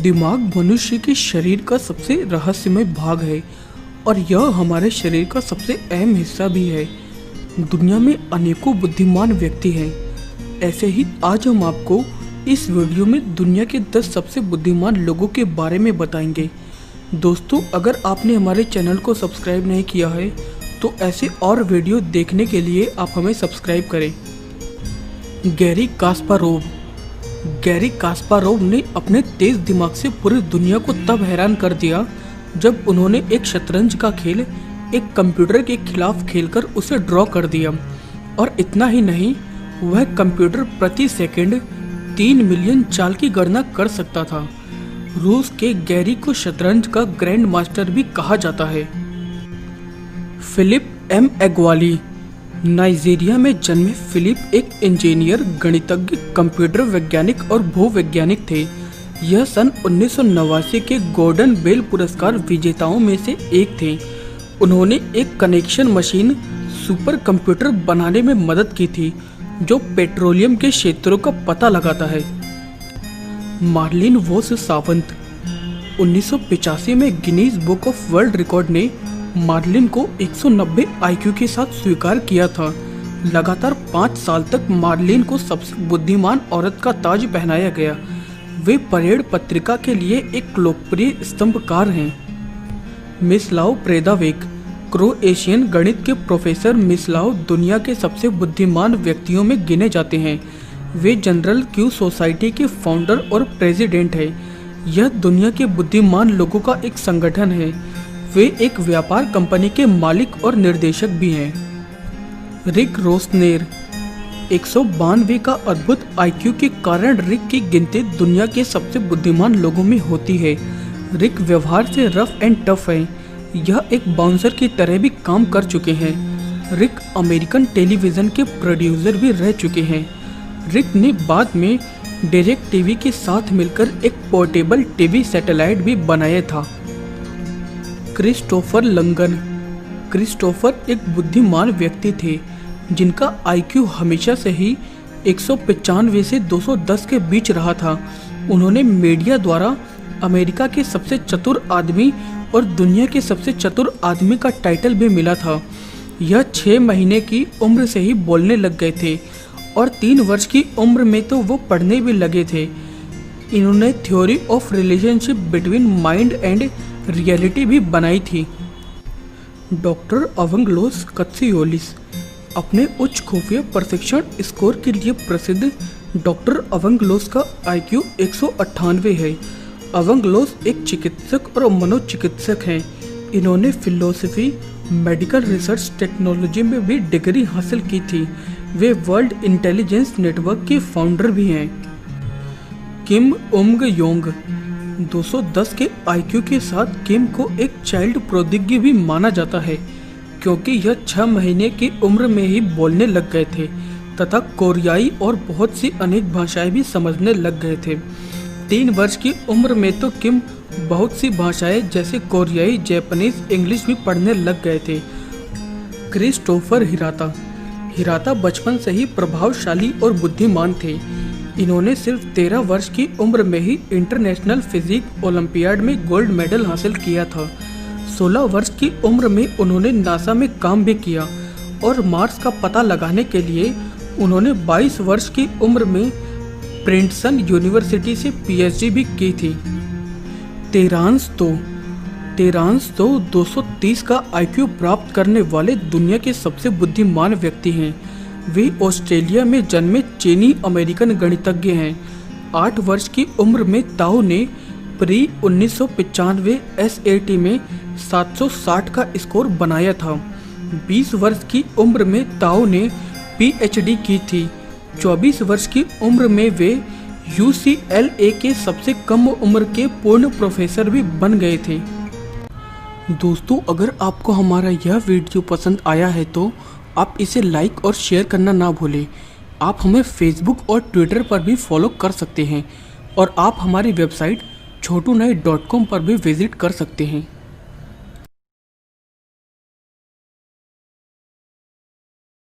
दिमाग मनुष्य के शरीर का सबसे रहस्यमय भाग है और यह हमारे शरीर का सबसे अहम हिस्सा भी है। दुनिया में अनेकों बुद्धिमान व्यक्ति हैं। ऐसे ही आज हम आपको इस वीडियो में दुनिया के 10 सबसे बुद्धिमान लोगों के बारे में बताएंगे। दोस्तों, अगर आपने हमारे चैनल को सब्सक्राइब नहीं किया है तो ऐसे और वीडियो देखने के लिए आप हमें सब्सक्राइब करें। गैरी कास्पारोव ने अपने तेज दिमाग से पूरी दुनिया को तब हैरान कर दिया जब उन्होंने एक शतरंज का खेल एक कंप्यूटर के खिलाफ खेलकर उसे ड्रॉ कर दिया। और इतना ही नहीं, वह कंप्यूटर प्रति सेकंड 3 मिलियन चाल की गणना कर सकता था। रूस के गैरी को शतरंज का ग्रैंड मास्टर भी कहा जाता है। Philip M एग्वाली। नाइजीरिया में जन्मे फिलिप एक इंजीनियर, गणितज्ञ, कंप्यूटर वैज्ञानिक और भूवैज्ञानिक थे। यह सन 1989 के गोल्डन बेल पुरस्कार विजेताओं में से एक थे। उन्होंने एक कनेक्शन मशीन सुपर कंप्यूटर बनाने में मदद की थी जो पेट्रोलियम के क्षेत्रों का पता लगाता है। मार्लिन वोस सावंत। 1985 में Guinness book of world record ने मार्लिन को 190 IQ के साथ स्वीकार किया था। लगातार 5 साल तक मार्लिन को सबसे बुद्धिमान औरत का ताज पहनाया गया। वे परेड पत्रिका के लिए एक लोकप्रिय स्तंभकार हैं। मिस्लाव प्रेदावेक। क्रोएशियन गणित के प्रोफेसर मिस्लाव दुनिया के सबसे बुद्धिमान व्यक्तियों में गिने जाते हैं। वे जनरल क्यू सोसाइटी के फाउंडर और प्रेसिडेंट हैं। यह दुनिया के बुद्धिमान लोगों का एक संगठन है। वे एक व्यापार कंपनी के मालिक और निर्देशक भी हैं। रिक रोस्नेर। 192 का अद्भुत IQ के कारण रिक की गिनती दुनिया के सबसे बुद्धिमान लोगों में होती है। रिक व्यवहार से रफ एंड टफ है। यह एक बाउंसर की तरह भी काम कर चुके हैं। रिक अमेरिकन टेलीविज़न के प्रोड्यूसर भी रह चुके हैं। रिक ने बाद में डायरेक्ट टीवी के साथ मिलकर एक पोर्टेबल टीवी सैटेलाइट भी बनाया था। Christopher long on. क्रिस्टोफर एक बुद्धिमान व्यक्ति थे जिनका IQ हमेशा से ही 195 से 210 के बीच रहा था। उन्होंने मीडिया द्वारा अमेरिका के सबसे चतुर आदमी और दुनिया के सबसे चतुर आदमी का टाइटल भी मिला था। यह 6 महीने की उम्र से ही बोलने लग गए थे और 3 वर्ष की उम्र में तो वो पढ़ने भी लगे थे। इन्होंने theory of relationship between mind and reality भी बनाई थी। डॉक्टर अवंगलोस कत्सियोलिस। अपने उच्च खुफिया प्रशिक्षण स्कोर के लिए प्रसिद्ध डॉक्टर अवंगलोस का IQ 198 है। अवंगलोस एक चिकित्सक और मनोचिकित्सक हैं। इन्होंने फिलोसफी, मेडिकल रिसर्च, टेक्नोलॉजी में भी डिग्री हासिल की थी। वे वर्ल्ड इंटेलिजेंस नेटवर्क के फाउंडर भी हैं। किम उंग योंग। 210 के IQ के साथ किम को एक चाइल्ड प्रोडिगी भी माना जाता है क्योंकि यह 6 महीने की उम्र में ही बोलने लग गए थे तथा कोरियाई और बहुत सी अनेक भाषाएं भी समझने लग गए थे। 3 वर्ष की उम्र में तो किम बहुत सी भाषाएं जैसे कोरियाई, जापानीज, इंग्लिश भी पढ़ने लग गए थे। क्रिस्टोफर हिराता बचपन से ही प्रभावशाली और बुद्धिमान थे। इन्होंने सिर्फ 13 वर्ष की उम्र में ही इंटरनेशनल फिजिक ओलंपियाड में गोल्ड मेडल हासिल किया था। 16 वर्ष की उम्र में उन्होंने नासा में काम भी किया और मार्स का पता लगाने के लिए उन्होंने 22 वर्ष की उम्र में प्रिंसटन यूनिवर्सिटी से PhD भी की थी। तेरांस तो 230 का IQ प्राप्त करने वाले दुनिया के सबसे बुद्धिमान व्यक्ति हैं। वे ऑस्ट्रेलिया में जन्मे चीनी अमेरिकन गणितज्ञ हैं। 8 वर्ष की उम्र में ताओ ने प्री 1995 SAT में 760 का स्कोर बनाया था। 20 वर्ष की उम्र में ताओ ने PhD की थी। 24 वर्ष की उम्र में वे UCLA के सबसे कम उम्र के पूर्ण प्रोफेसर भी बन गए थे। दोस्तों, अगर आपको हमारा यह वीडियो पसंद आया है तो आप इसे लाइक और शेयर करना ना भूलें। आप हमें फेसबुक और ट्विटर पर भी फॉलो कर सकते हैं और आप हमारी वेबसाइट chotunai.com पर भी विजिट कर सकते हैं।